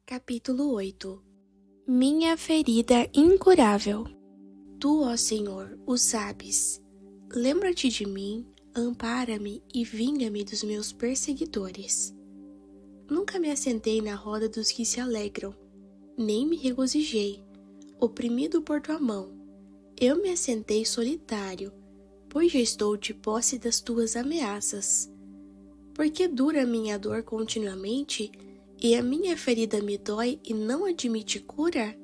Capítulo 8. Minha ferida incurável. Tu, ó Senhor, o sabes. Lembra-te de mim, ampara-me e vinga-me dos meus perseguidores. Nunca me assentei na roda dos que se alegram, nem me regozijei, oprimido por tua mão. Eu me assentei solitário, pois já estou de posse das tuas ameaças. Porque dura minha dor continuamente, e a minha ferida me dói e não admite cura?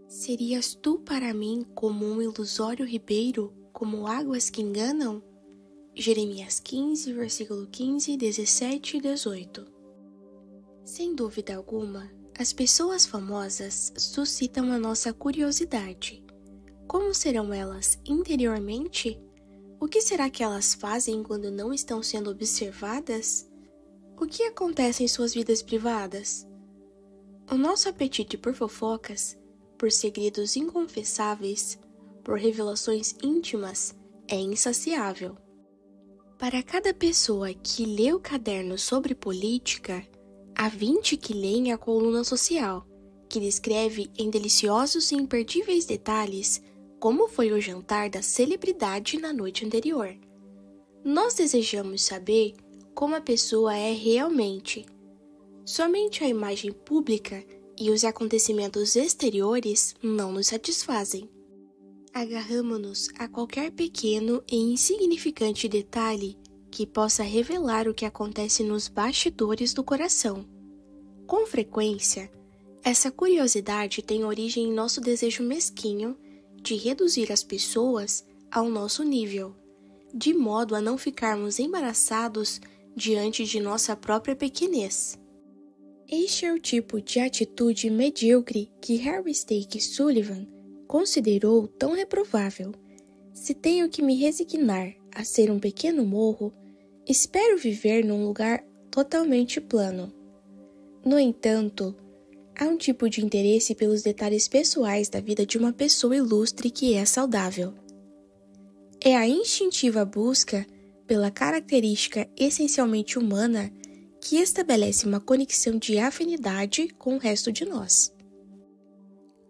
Serias tu para mim como um ilusório ribeiro, como águas que enganam? Jeremias 15, versículo 15, 17 e 18. Sem dúvida alguma, as pessoas famosas suscitam a nossa curiosidade. Como serão elas interiormente? O que será que elas fazem quando não estão sendo observadas? O que acontece em suas vidas privadas? O nosso apetite por fofocas, por segredos inconfessáveis, por revelações íntimas é insaciável. Para cada pessoa que lê o caderno sobre política, há 20 que leem a coluna social, que descreve em deliciosos e imperdíveis detalhes como foi o jantar da celebridade na noite anterior. Nós desejamos saber como a pessoa é realmente. Somente a imagem pública e os acontecimentos exteriores não nos satisfazem. Agarramo-nos a qualquer pequeno e insignificante detalhe que possa revelar o que acontece nos bastidores do coração. Com frequência, essa curiosidade tem origem em nosso desejo mesquinho de reduzir as pessoas ao nosso nível, de modo a não ficarmos embaraçados diante de nossa própria pequenez. Este é o tipo de atitude medíocre que Harry Stake Sullivan considerou tão reprovável. Se tenho que me resignar a ser um pequeno morro, espero viver num lugar totalmente plano. No entanto, há um tipo de interesse pelos detalhes pessoais da vida de uma pessoa ilustre que é saudável. É a instintiva busca pela característica essencialmente humana que estabelece uma conexão de afinidade com o resto de nós.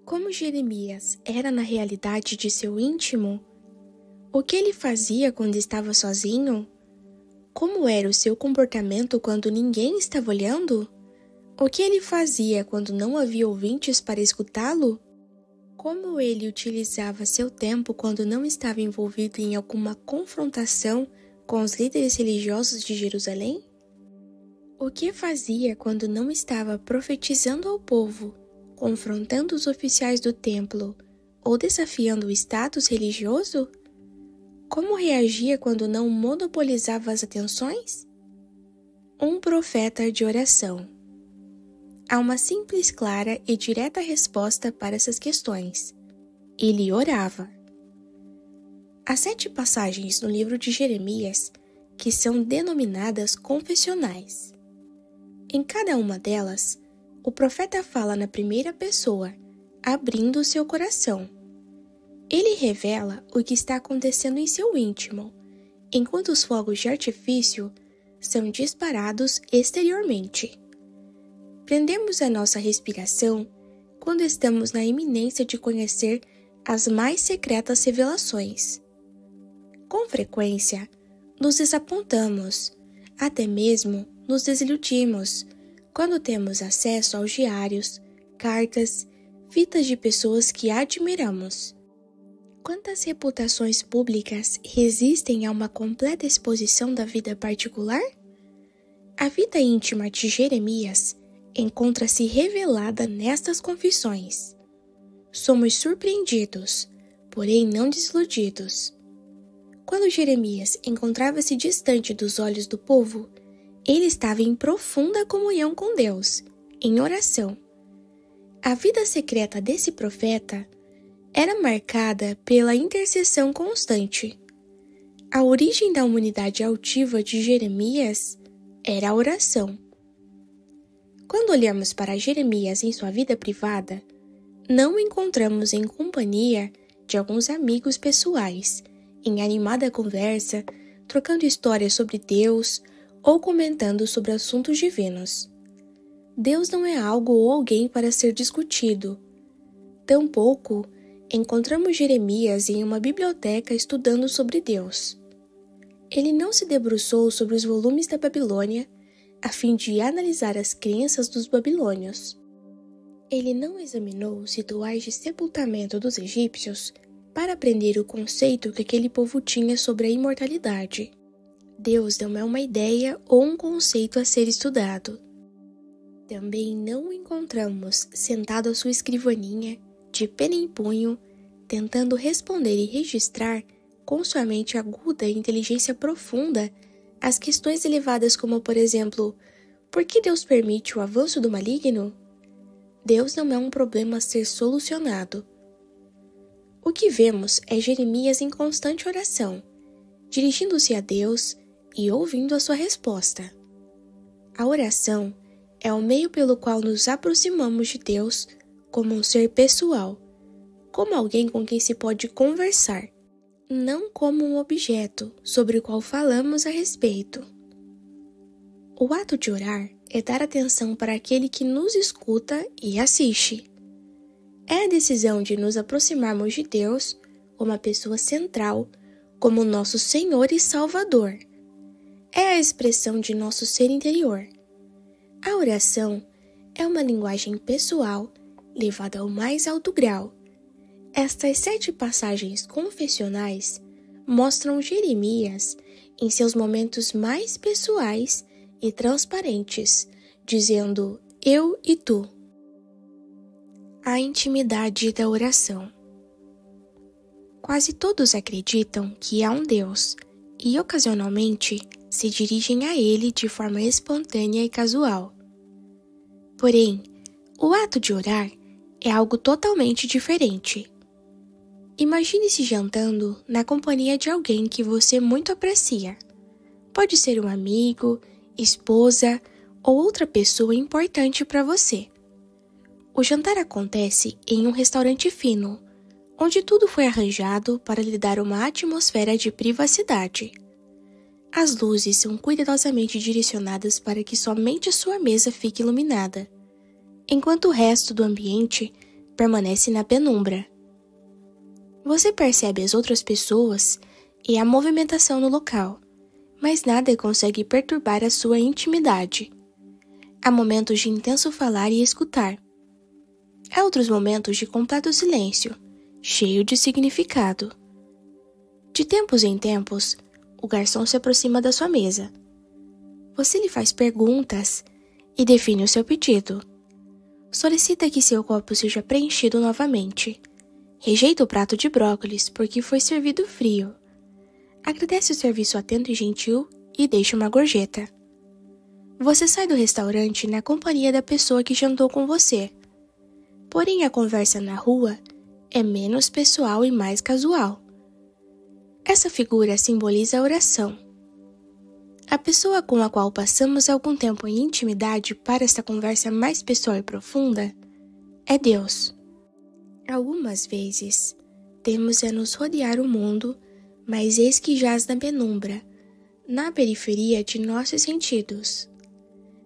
Como Jeremias era na realidade de seu íntimo? O que ele fazia quando estava sozinho? Como era o seu comportamento quando ninguém estava olhando? O que ele fazia quando não havia ouvintes para escutá-lo? Como ele utilizava seu tempo quando não estava envolvido em alguma confrontação com os líderes religiosos de Jerusalém? O que fazia quando não estava profetizando ao povo, confrontando os oficiais do templo ou desafiando o status religioso? Como reagia quando não monopolizava as atenções? Um profeta de oração. Há uma simples, clara e direta resposta para essas questões. Ele orava. Há 7 passagens no livro de Jeremias que são denominadas confessionais. Em cada uma delas, o profeta fala na primeira pessoa, abrindo seu coração. Ele revela o que está acontecendo em seu íntimo, enquanto os fogos de artifício são disparados exteriormente. Prendemos a nossa respiração quando estamos na iminência de conhecer as mais secretas revelações. Com frequência, nos desapontamos, até mesmo nos desiludimos, quando temos acesso aos diários, cartas, fitas de pessoas que admiramos. Quantas reputações públicas resistem a uma completa exposição da vida particular? A vida íntima de Jeremias encontra-se revelada nestas confissões. Somos surpreendidos, porém não desiludidos. Quando Jeremias encontrava-se distante dos olhos do povo, ele estava em profunda comunhão com Deus, em oração. A vida secreta desse profeta era marcada pela intercessão constante. A origem da humanidade altiva de Jeremias era a oração. Quando olhamos para Jeremias em sua vida privada, não o encontramos em companhia de alguns amigos pessoais, em animada conversa, trocando histórias sobre Deus ou comentando sobre assuntos divinos. Deus não é algo ou alguém para ser discutido. Tampouco encontramos Jeremias em uma biblioteca estudando sobre Deus. Ele não se debruçou sobre os volumes da Babilônia a fim de analisar as crenças dos babilônios. Ele não examinou os rituais de sepultamento dos egípcios para aprender o conceito que aquele povo tinha sobre a imortalidade. Deus não é uma ideia ou um conceito a ser estudado. Também não o encontramos sentado à sua escrivaninha, de pena em punho, tentando responder e registrar, com sua mente aguda e inteligência profunda, as questões elevadas como, por exemplo, por que Deus permite o avanço do maligno? Deus não é um problema a ser solucionado. O que vemos é Jeremias em constante oração, dirigindo-se a Deus e ouvindo a sua resposta. A oração é o meio pelo qual nos aproximamos de Deus como um ser pessoal, como alguém com quem se pode conversar, não como um objeto sobre o qual falamos a respeito. O ato de orar é dar atenção para aquele que nos escuta e assiste. É a decisão de nos aproximarmos de Deus, uma pessoa central, como nosso Senhor e Salvador. É a expressão de nosso ser interior. A oração é uma linguagem pessoal levada ao mais alto grau. Estas 7 passagens confessionais mostram Jeremias em seus momentos mais pessoais e transparentes, dizendo eu e tu. A intimidade da oração. Quase todos acreditam que há um Deus e, ocasionalmente, se dirigem a ele de forma espontânea e casual. Porém, o ato de orar é algo totalmente diferente. Imagine-se jantando na companhia de alguém que você muito aprecia. Pode ser um amigo, esposa ou outra pessoa importante para você. O jantar acontece em um restaurante fino, onde tudo foi arranjado para lhe dar uma atmosfera de privacidade. As luzes são cuidadosamente direcionadas para que somente a sua mesa fique iluminada, enquanto o resto do ambiente permanece na penumbra. Você percebe as outras pessoas e a movimentação no local, mas nada consegue perturbar a sua intimidade. Há momentos de intenso falar e escutar. Há outros momentos de completo silêncio, cheio de significado. De tempos em tempos, o garçom se aproxima da sua mesa. Você lhe faz perguntas e define o seu pedido. Solicita que seu copo seja preenchido novamente. Rejeita o prato de brócolis porque foi servido frio. Agradece o serviço atento e gentil e deixa uma gorjeta. Você sai do restaurante na companhia da pessoa que jantou com você. Porém, a conversa na rua é menos pessoal e mais casual. Essa figura simboliza a oração. A pessoa com a qual passamos algum tempo em intimidade para esta conversa mais pessoal e profunda é Deus. Algumas vezes, temos a nos rodear o mundo, mas eis que jaz na penumbra, na periferia de nossos sentidos.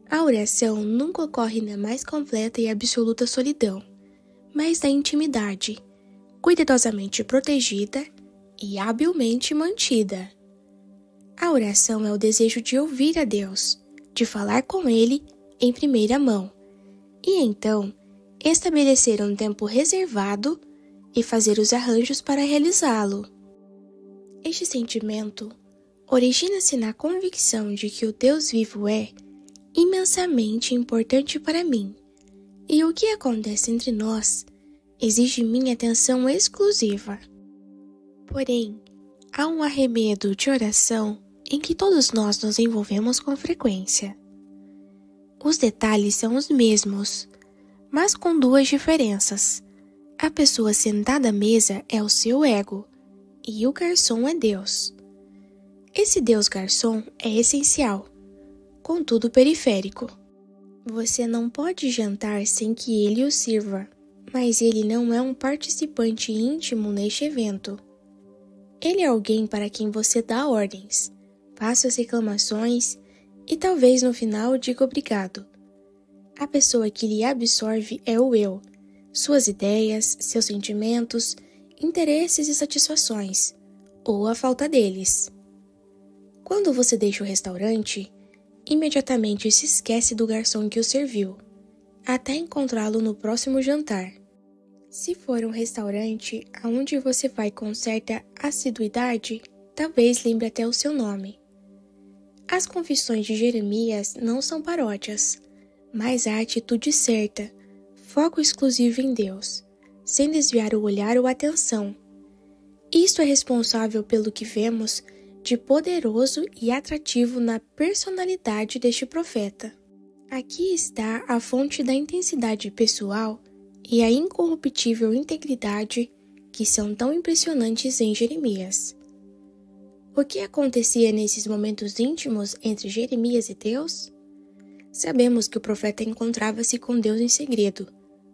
A oração nunca ocorre na mais completa e absoluta solidão, mas na intimidade, cuidadosamente protegida e habilmente mantida. A oração é o desejo de ouvir a Deus, de falar com Ele em primeira mão, e então estabelecer um tempo reservado e fazer os arranjos para realizá-lo. Este sentimento origina-se na convicção de que o Deus vivo é imensamente importante para mim, e o que acontece entre nós exige minha atenção exclusiva. Porém, há um arremedo de oração em que todos nós nos envolvemos com frequência. Os detalhes são os mesmos, mas com 2 diferenças. A pessoa sentada à mesa é o seu ego, e o garçom é Deus. Esse Deus garçom é essencial, contudo periférico. Você não pode jantar sem que ele o sirva, mas ele não é um participante íntimo neste evento. Ele é alguém para quem você dá ordens, faça as reclamações e talvez no final diga obrigado. A pessoa que lhe absorve é o eu, suas ideias, seus sentimentos, interesses e satisfações, ou a falta deles. Quando você deixa o restaurante, imediatamente se esquece do garçom que o serviu, até encontrá-lo no próximo jantar. Se for um restaurante aonde você vai com certa assiduidade, talvez lembre até o seu nome. As confissões de Jeremias não são paródias, mas a atitude certa, foco exclusivo em Deus, sem desviar o olhar ou a atenção. Isto é responsável pelo que vemos de poderoso e atrativo na personalidade deste profeta. Aqui está a fonte da intensidade pessoal e a incorruptível integridade que são tão impressionantes em Jeremias. O que acontecia nesses momentos íntimos entre Jeremias e Deus? Sabemos que o profeta encontrava-se com Deus em segredo,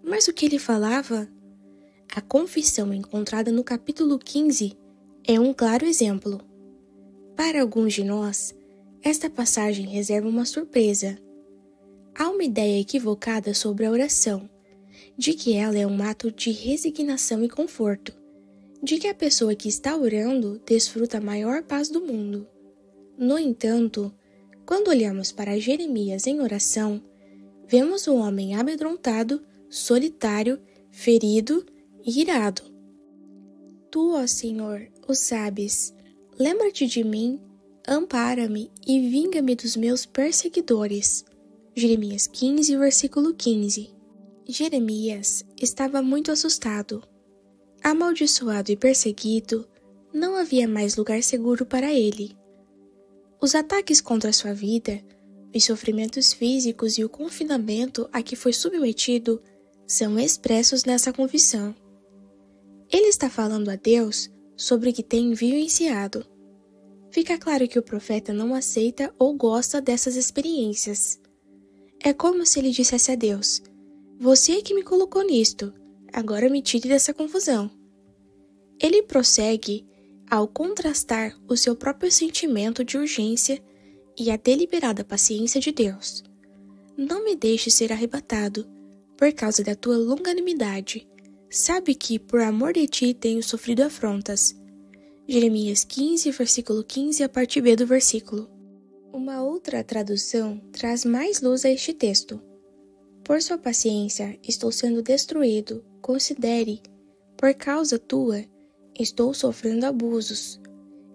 mas o que ele falava? A confissão encontrada no capítulo 15 é um claro exemplo. Para alguns de nós, esta passagem reserva uma surpresa. Há uma ideia equivocada sobre a oração, de que ela é um ato de resignação e conforto, de que a pessoa que está orando desfruta a maior paz do mundo. No entanto, quando olhamos para Jeremias em oração, vemos um homem amedrontado, solitário, ferido e irado. Tu, ó Senhor, o sabes. Lembra-te de mim, ampara-me e vinga-me dos meus perseguidores. Jeremias 15, versículo 15. Jeremias estava muito assustado. Amaldiçoado e perseguido, não havia mais lugar seguro para ele. Os ataques contra sua vida, os sofrimentos físicos e o confinamento a que foi submetido são expressos nessa confissão. Ele está falando a Deus sobre o que tem vivenciado. Fica claro que o profeta não aceita ou gosta dessas experiências. É como se ele dissesse a Deus: "Você é que me colocou nisto, agora me tire dessa confusão." Ele prossegue ao contrastar o seu próprio sentimento de urgência e a deliberada paciência de Deus. Não me deixe ser arrebatado, por causa da tua longanimidade. Sabe que, por amor de ti, tenho sofrido afrontas. Jeremias 15, versículo 15, a parte B do versículo. Uma outra tradução traz mais luz a este texto. Por sua paciência, estou sendo destruído. Considere, por causa tua, estou sofrendo abusos.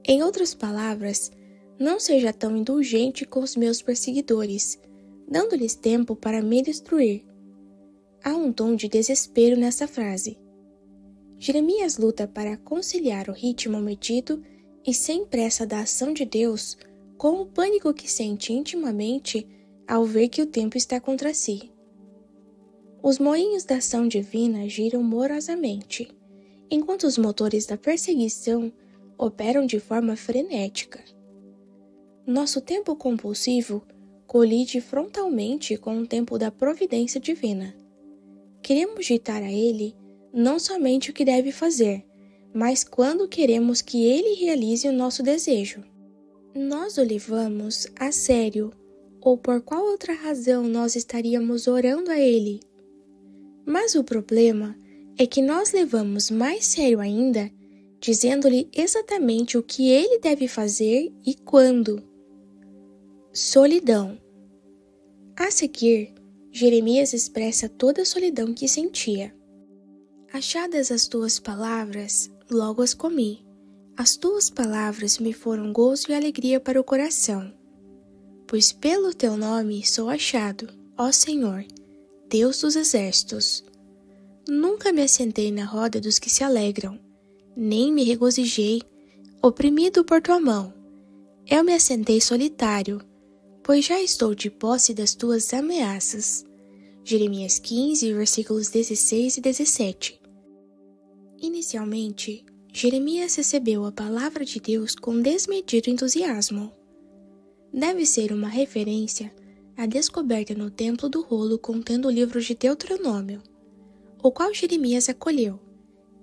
Em outras palavras, não seja tão indulgente com os meus perseguidores, dando-lhes tempo para me destruir. Há um tom de desespero nessa frase. Jeremias luta para conciliar o ritmo medido e sem pressa da ação de Deus com o pânico que sente intimamente ao ver que o tempo está contra si. Os moinhos da ação divina giram morosamente, enquanto os motores da perseguição operam de forma frenética. Nosso tempo compulsivo colide frontalmente com o tempo da providência divina. Queremos ditar a ele não somente o que deve fazer, mas quando queremos que ele realize o nosso desejo. Nós o levamos a sério, ou por qual outra razão nós estaríamos orando a ele? Mas o problema é que nós levamos mais sério ainda, dizendo-lhe exatamente o que ele deve fazer e quando. Solidão. A seguir, Jeremias expressa toda a solidão que sentia. Achadas as tuas palavras, logo as comi. As tuas palavras me foram gozo e alegria para o coração. Pois pelo teu nome sou achado, ó Senhor, Deus dos exércitos. Nunca me assentei na roda dos que se alegram, nem me regozijei, oprimido por tua mão. Eu me assentei solitário, pois já estou de posse das tuas ameaças. Jeremias 15, versículos 16 e 17. Inicialmente, Jeremias recebeu a palavra de Deus com desmedido entusiasmo. Deve ser uma referência à descoberta no templo do rolo contendo o livro de Deuteronômio, o qual Jeremias acolheu.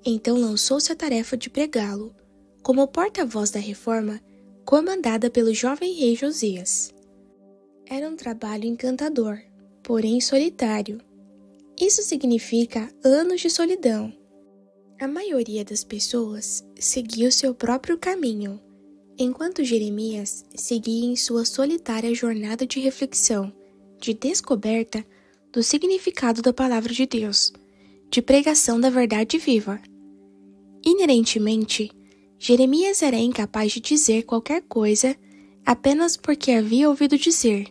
Então lançou-se a tarefa de pregá-lo, como porta-voz da reforma comandada pelo jovem rei Josias. Era um trabalho encantador, porém solitário. Isso significa anos de solidão. A maioria das pessoas seguia o seu próprio caminho, enquanto Jeremias seguia em sua solitária jornada de reflexão, de descoberta do significado da palavra de Deus, de pregação da verdade viva. Inerentemente, Jeremias era incapaz de dizer qualquer coisa apenas porque havia ouvido dizer,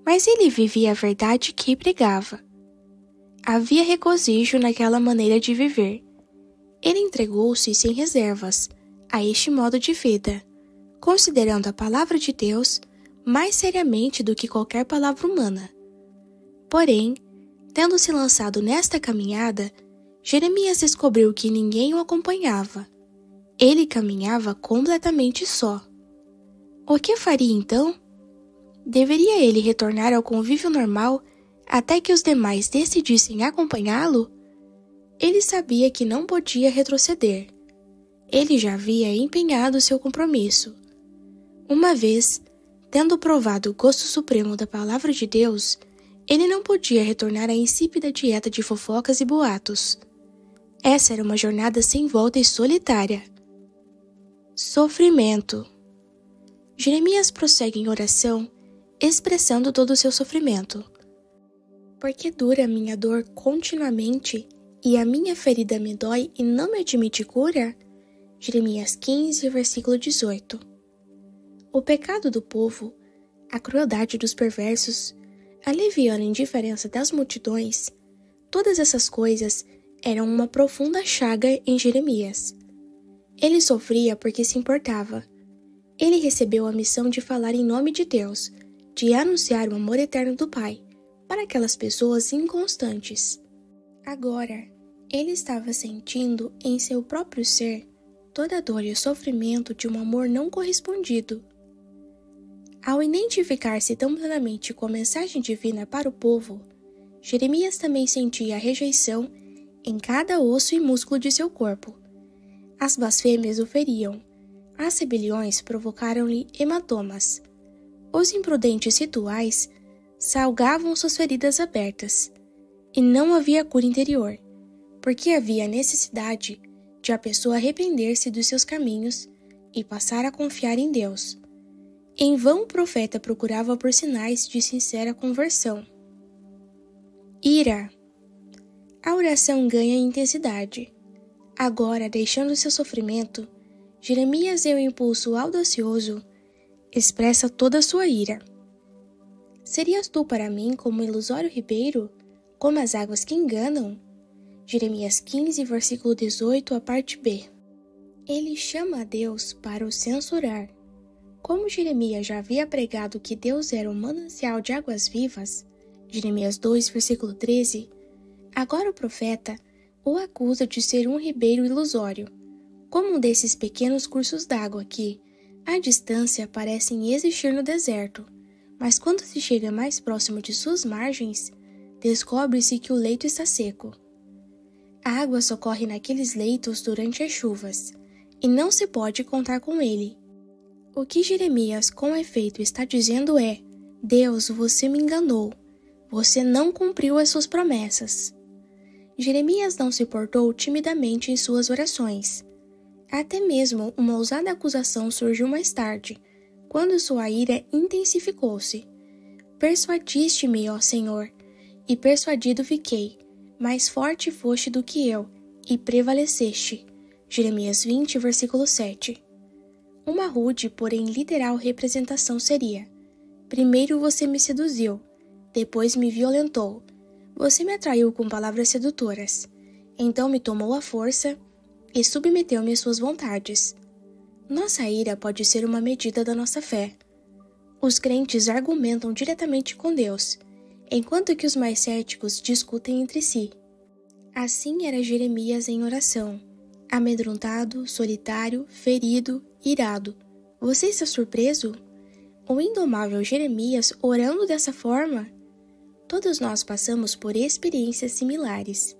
mas ele vivia a verdade que pregava. Havia regozijo naquela maneira de viver. Ele entregou-se sem reservas a este modo de vida, considerando a palavra de Deus mais seriamente do que qualquer palavra humana. Porém, tendo se lançado nesta caminhada, Jeremias descobriu que ninguém o acompanhava. Ele caminhava completamente só. O que faria então? Deveria ele retornar ao convívio normal até que os demais decidissem acompanhá-lo? Ele sabia que não podia retroceder. Ele já havia empenhado seu compromisso. Uma vez, tendo provado o gosto supremo da palavra de Deus, ele não podia retornar à insípida dieta de fofocas e boatos. Essa era uma jornada sem volta e solitária. Sofrimento. Jeremias prossegue em oração, expressando todo o seu sofrimento. Porque dura a minha dor continuamente, e a minha ferida me dói e não me admite cura? Jeremias 15, versículo 18. O pecado do povo, a crueldade dos perversos, a leviana indiferença das multidões, todas essas coisas eram uma profunda chaga em Jeremias. Ele sofria porque se importava. Ele recebeu a missão de falar em nome de Deus, de anunciar o amor eterno do Pai para aquelas pessoas inconstantes. Agora, ele estava sentindo em seu próprio ser toda a dor e o sofrimento de um amor não correspondido. Ao identificar-se tão plenamente com a mensagem divina para o povo, Jeremias também sentia a rejeição em cada osso e músculo de seu corpo. As blasfêmias o feriam, as rebeliões provocaram-lhe hematomas. Os imprudentes rituais salgavam suas feridas abertas, e não havia cura interior, porque havia necessidade de a pessoa arrepender-se dos seus caminhos e passar a confiar em Deus. Em vão o profeta procurava por sinais de sincera conversão. Ira. A oração ganha intensidade. Agora, deixando seu sofrimento, Jeremias, em um impulso audacioso, expressa toda a sua ira. Serias tu para mim como um ilusório ribeiro, como as águas que enganam? Jeremias 15, versículo 18, a parte B. Ele chama a Deus para o censurar. Como Jeremias já havia pregado que Deus era um manancial de águas vivas, Jeremias 2, versículo 13, agora o profeta o acusa de ser um ribeiro ilusório, como um desses pequenos cursos d'água que, à distância, parecem existir no deserto, mas quando se chega mais próximo de suas margens, descobre-se que o leito está seco. A água só corre naqueles leitos durante as chuvas, e não se pode contar com ele. O que Jeremias, com efeito, está dizendo é: Deus, você me enganou. Você não cumpriu as suas promessas. Jeremias não se portou timidamente em suas orações. Até mesmo uma ousada acusação surgiu mais tarde, quando sua ira intensificou-se. Persuadiste-me, ó Senhor, e persuadido fiquei. Mais forte foste do que eu, e prevaleceste. Jeremias 20, versículo 7. Uma rude, porém literal representação seria: primeiro você me seduziu, depois me violentou. Você me atraiu com palavras sedutoras, então me tomou à força e submeteu-me às suas vontades. Nossa ira pode ser uma medida da nossa fé. Os crentes argumentam diretamente com Deus, enquanto que os mais céticos discutem entre si. Assim era Jeremias em oração, amedrontado, solitário, ferido, irado. Você está surpreso? O indomável Jeremias orando dessa forma? Todos nós passamos por experiências similares.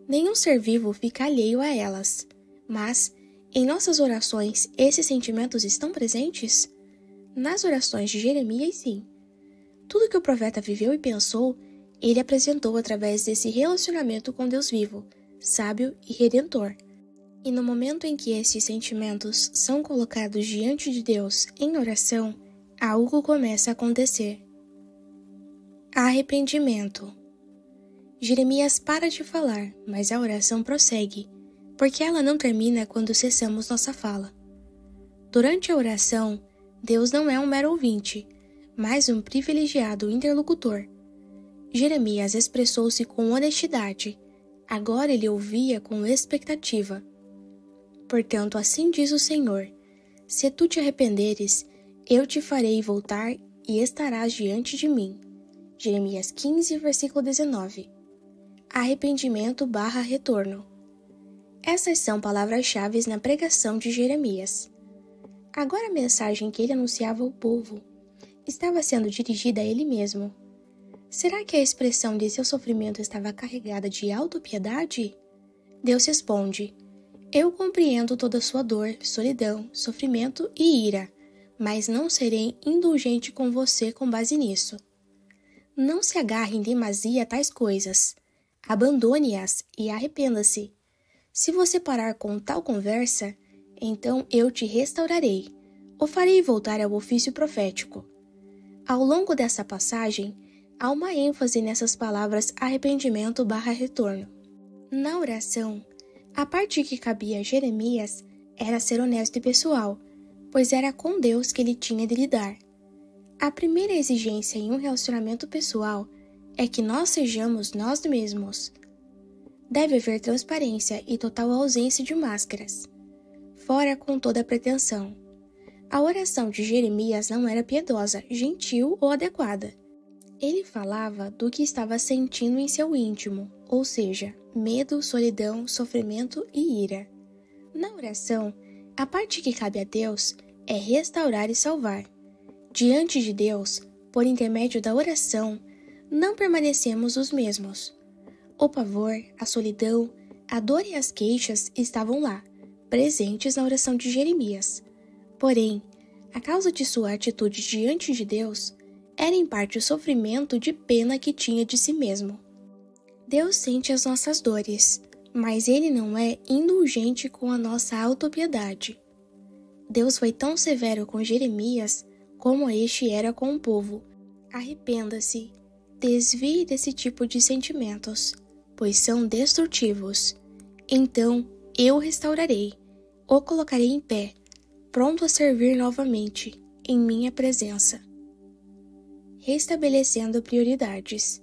Nenhum ser vivo fica alheio a elas, mas, em nossas orações, esses sentimentos estão presentes? Nas orações de Jeremias, sim. Tudo que o profeta viveu e pensou ele apresentou através desse relacionamento com Deus vivo, sábio e redentor. E no momento em que esses sentimentos são colocados diante de Deus em oração, algo começa a acontecer. Arrependimento. Jeremias para de falar, mas a oração prossegue, porque ela não termina quando cessamos nossa fala. Durante a oração, Deus não é um mero ouvinte, mas um privilegiado interlocutor. Jeremias expressou-se com honestidade, agora ele ouvia com expectativa. Portanto, assim diz o Senhor: se tu te arrependeres, eu te farei voltar e estarás diante de mim. Jeremias 15, versículo 19. Arrependimento/retorno. Essas são palavras-chave na pregação de Jeremias. Agora a mensagem que ele anunciava ao povo estava sendo dirigida a ele mesmo. Será que a expressão de seu sofrimento estava carregada de autopiedade? Deus responde: eu compreendo toda a sua dor, solidão, sofrimento e ira, mas não serei indulgente com você com base nisso. Não se agarre em demasia a tais coisas. Abandone-as e arrependa-se. Se você parar com tal conversa, então eu te restaurarei, o farei voltar ao ofício profético. Ao longo dessa passagem, há uma ênfase nessas palavras arrependimento/retorno. Na oração, a parte que cabia a Jeremias era ser honesto e pessoal, pois era com Deus que ele tinha de lidar. A primeira exigência em um relacionamento pessoal é que nós sejamos nós mesmos. Deve haver transparência e total ausência de máscaras. Fora com toda a pretensão. A oração de Jeremias não era piedosa, gentil ou adequada. Ele falava do que estava sentindo em seu íntimo, ou seja, medo, solidão, sofrimento e ira. Na oração, a parte que cabe a Deus é restaurar e salvar. Diante de Deus, por intermédio da oração, não permanecemos os mesmos. O pavor, a solidão, a dor e as queixas estavam lá, presentes na oração de Jeremias. Porém, a causa de sua atitude diante de Deus era em parte o sofrimento de pena que tinha de si mesmo. Deus sente as nossas dores, mas Ele não é indulgente com a nossa autopiedade. Deus foi tão severo com Jeremias como este era com o povo. Arrependa-se, desvie desse tipo de sentimentos, pois são destrutivos. Então eu o restaurarei, o colocarei em pé, pronto a servir novamente, em minha presença. Restabelecendo prioridades.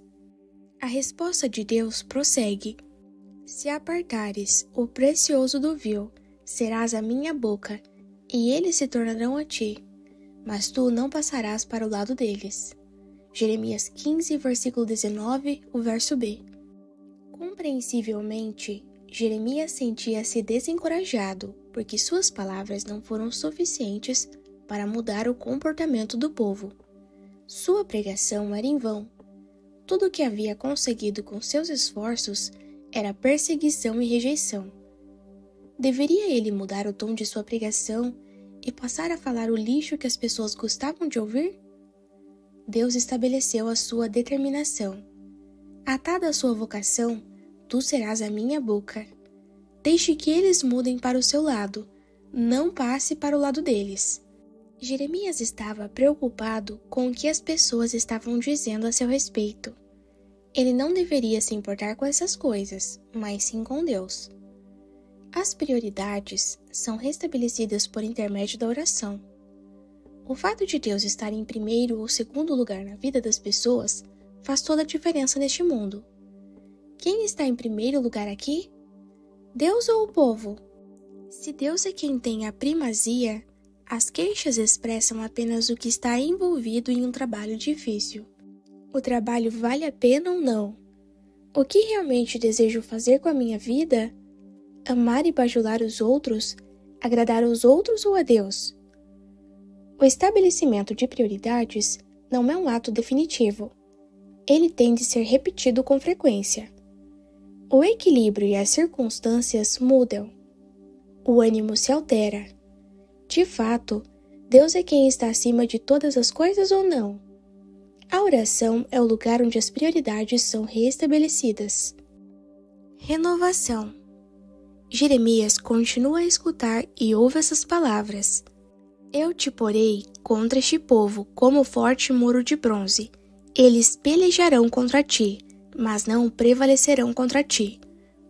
A resposta de Deus prossegue: se apartares o precioso do vil, serás a minha boca, e eles se tornarão a ti, mas tu não passarás para o lado deles. Jeremias 15, versículo 19, o verso B. Compreensivelmente, Jeremias sentia-se desencorajado, porque suas palavras não foram suficientes para mudar o comportamento do povo. Sua pregação era em vão. Tudo o que havia conseguido com seus esforços era perseguição e rejeição. Deveria ele mudar o tom de sua pregação e passar a falar o lixo que as pessoas gostavam de ouvir? Deus estabeleceu a sua determinação. Atada à sua vocação, tu serás a minha boca. Deixe que eles mudem para o seu lado, não passe para o lado deles. Jeremias estava preocupado com o que as pessoas estavam dizendo a seu respeito. Ele não deveria se importar com essas coisas, mas sim com Deus. As prioridades são restabelecidas por intermédio da oração. O fato de Deus estar em primeiro ou segundo lugar na vida das pessoas faz toda a diferença neste mundo. Quem está em primeiro lugar aqui? Deus ou o povo? Se Deus é quem tem a primazia, as queixas expressam apenas o que está envolvido em um trabalho difícil. O trabalho vale a pena ou não? O que realmente desejo fazer com a minha vida? Amar e bajular os outros? Agradar aos outros ou a Deus? O estabelecimento de prioridades não é um ato definitivo. Ele tem de ser repetido com frequência. O equilíbrio e as circunstâncias mudam. O ânimo se altera. De fato, Deus é quem está acima de todas as coisas ou não? A oração é o lugar onde as prioridades são restabelecidas. Renovação. Jeremias continua a escutar e ouve essas palavras. Eu te porei contra este povo como forte muro de bronze. Eles pelejarão contra ti, mas não prevalecerão contra ti.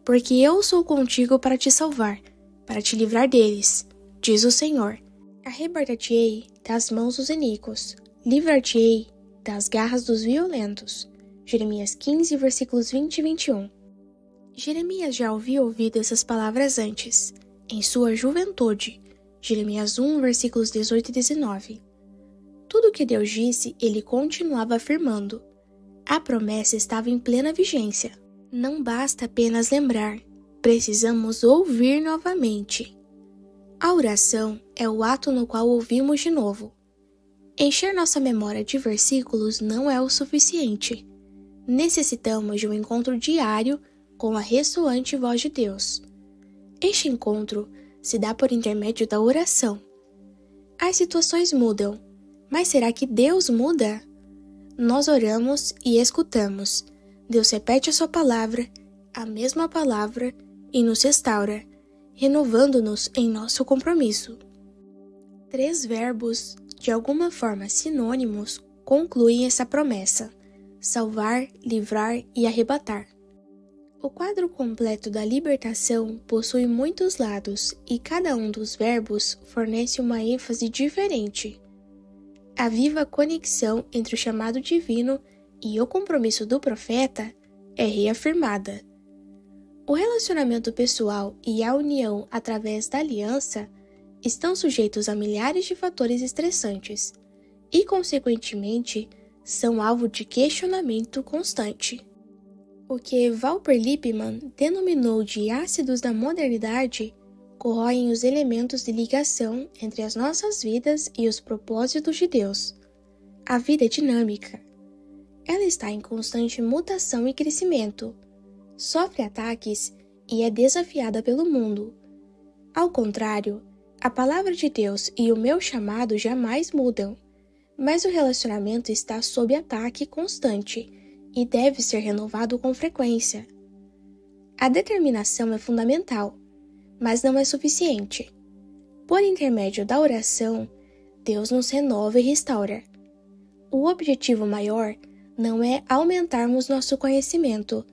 Porque eu sou contigo para te salvar, para te livrar deles, diz o Senhor. Arrebatar-te-ei das mãos dos iníquos, livrar-te-ei das garras dos violentos. Jeremias 15, versículos 20 e 21. Jeremias já havia ouvido essas palavras antes, em sua juventude. Jeremias 1, versículos 18 e 19. Tudo o que Deus disse, ele continuava afirmando. A promessa estava em plena vigência. Não basta apenas lembrar, precisamos ouvir novamente. A oração é o ato no qual ouvimos de novo. Encher nossa memória de versículos não é o suficiente. Necessitamos de um encontro diário com a ressoante voz de Deus. Este encontro se dá por intermédio da oração. As situações mudam, mas será que Deus muda? Nós oramos e escutamos. Deus repete a sua palavra, a mesma palavra, e nos restaura, renovando-nos em nosso compromisso. 3 verbos, de alguma forma sinônimos, concluem essa promessa: salvar, livrar e arrebatar. O quadro completo da libertação possui muitos lados e cada um dos verbos fornece uma ênfase diferente. A viva conexão entre o chamado divino e o compromisso do profeta é reafirmada. O relacionamento pessoal e a união através da aliança estão sujeitos a milhares de fatores estressantes e, consequentemente, são alvo de questionamento constante. O que Walter Lippmann denominou de ácidos da modernidade corroem os elementos de ligação entre as nossas vidas e os propósitos de Deus. A vida é dinâmica. Ela está em constante mutação e crescimento, sofre ataques e é desafiada pelo mundo. Ao contrário, a palavra de Deus e o meu chamado jamais mudam, mas o relacionamento está sob ataque constante e deve ser renovado com frequência. A determinação é fundamental, mas não é suficiente. Por intermédio da oração, Deus nos renova e restaura. O objetivo maior não é aumentarmos nosso conhecimento,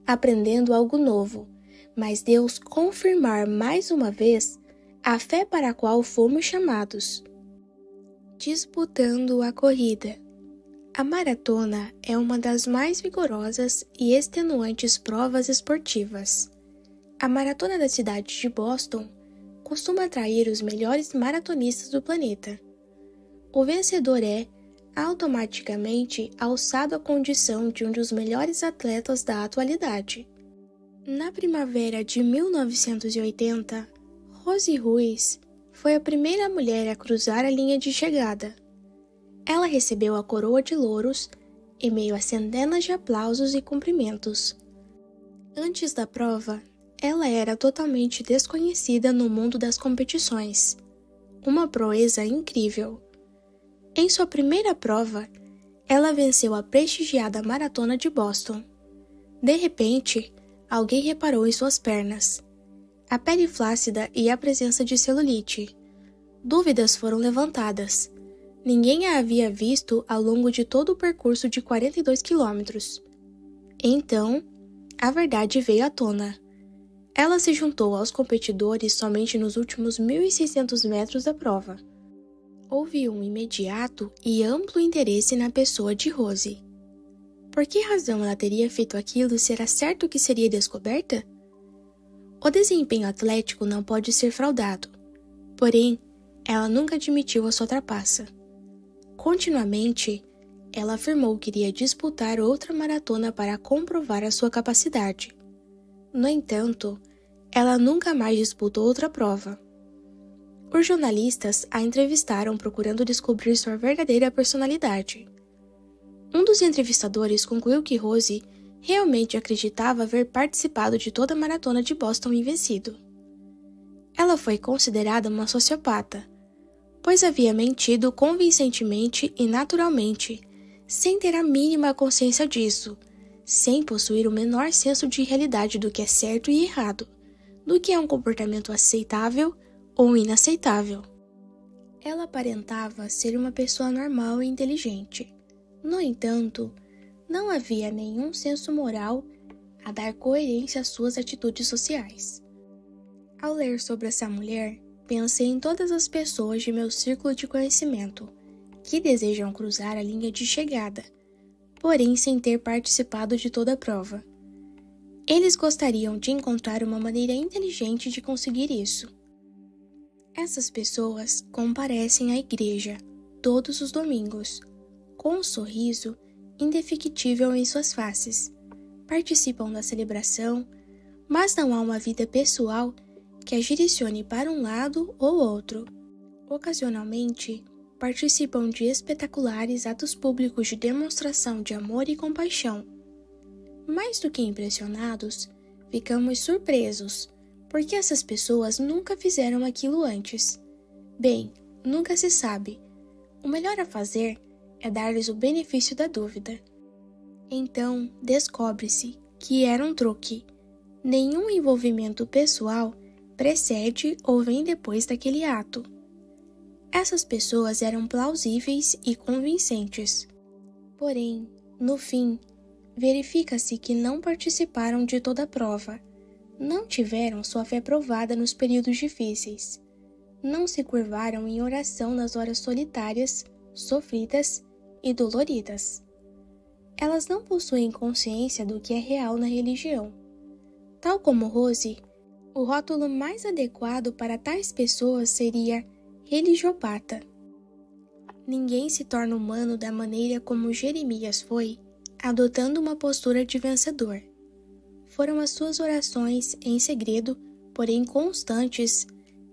aprendendo algo novo, mas Deus confirmar mais uma vez a fé para a qual fomos chamados. Disputando a corrida. A maratona é uma das mais vigorosas e extenuantes provas esportivas. A maratona da cidade de Boston costuma atrair os melhores maratonistas do planeta. O vencedor é, automaticamente, alçado à condição de um dos melhores atletas da atualidade. Na primavera de 1980, Rose Ruiz foi a primeira mulher a cruzar a linha de chegada. Ela recebeu a coroa de louros em meio a centenas de aplausos e cumprimentos. Antes da prova, ela era totalmente desconhecida no mundo das competições. Uma proeza incrível. Em sua primeira prova, ela venceu a prestigiada Maratona de Boston. De repente, alguém reparou em suas pernas, a pele flácida e a presença de celulite. Dúvidas foram levantadas. Ninguém a havia visto ao longo de todo o percurso de 42 quilômetros. Então, a verdade veio à tona. Ela se juntou aos competidores somente nos últimos 1.600 metros da prova. Houve um imediato e amplo interesse na pessoa de Rose. Por que razão ela teria feito aquilo se era certo que seria descoberta? O desempenho atlético não pode ser fraudado. Porém, ela nunca admitiu a sua trapaça. Continuamente, ela afirmou que iria disputar outra maratona para comprovar a sua capacidade. No entanto, ela nunca mais disputou outra prova. Os jornalistas a entrevistaram procurando descobrir sua verdadeira personalidade. Um dos entrevistadores concluiu que Rose realmente acreditava haver participado de toda a maratona de Boston e vencido. Ela foi considerada uma sociopata, pois havia mentido convincentemente e naturalmente, sem ter a mínima consciência disso, sem possuir o menor senso de realidade do que é certo e errado, do que é um comportamento aceitável ou inaceitável. Ela aparentava ser uma pessoa normal e inteligente. No entanto, não havia nenhum senso moral a dar coerência às suas atitudes sociais. Ao ler sobre essa mulher, pensei em todas as pessoas de meu círculo de conhecimento que desejam cruzar a linha de chegada, porém sem ter participado de toda a prova. Eles gostariam de encontrar uma maneira inteligente de conseguir isso. Essas pessoas comparecem à igreja todos os domingos, com um sorriso indefectível em suas faces, participam da celebração, mas não há uma vida pessoal que as direcione para um lado ou outro. Ocasionalmente, participam de espetaculares atos públicos de demonstração de amor e compaixão. Mais do que impressionados, ficamos surpresos, porque essas pessoas nunca fizeram aquilo antes. Bem, nunca se sabe. O melhor a fazer é dar-lhes o benefício da dúvida. Então, descobre-se que era um truque. Nenhum envolvimento pessoal precede ou vem depois daquele ato. Essas pessoas eram plausíveis e convincentes. Porém, no fim, verifica-se que não participaram de toda a prova, não tiveram sua fé provada nos períodos difíceis, não se curvaram em oração nas horas solitárias, sofridas e doloridas. Elas não possuem consciência do que é real na religião. Tal como Rose, o rótulo mais adequado para tais pessoas seria religiopata. Ninguém se torna humano da maneira como Jeremias foi, adotando uma postura de vencedor. Foram as suas orações em segredo, porém constantes,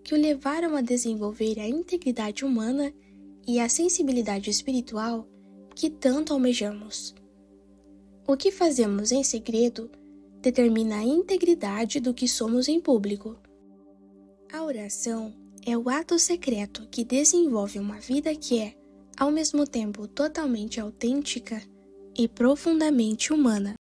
que o levaram a desenvolver a integridade humana e a sensibilidade espiritual que tanto almejamos. O que fazemos em segredo determina a integridade do que somos em público. A oração é o ato secreto que desenvolve uma vida que é, ao mesmo tempo, totalmente autêntica e profundamente humana.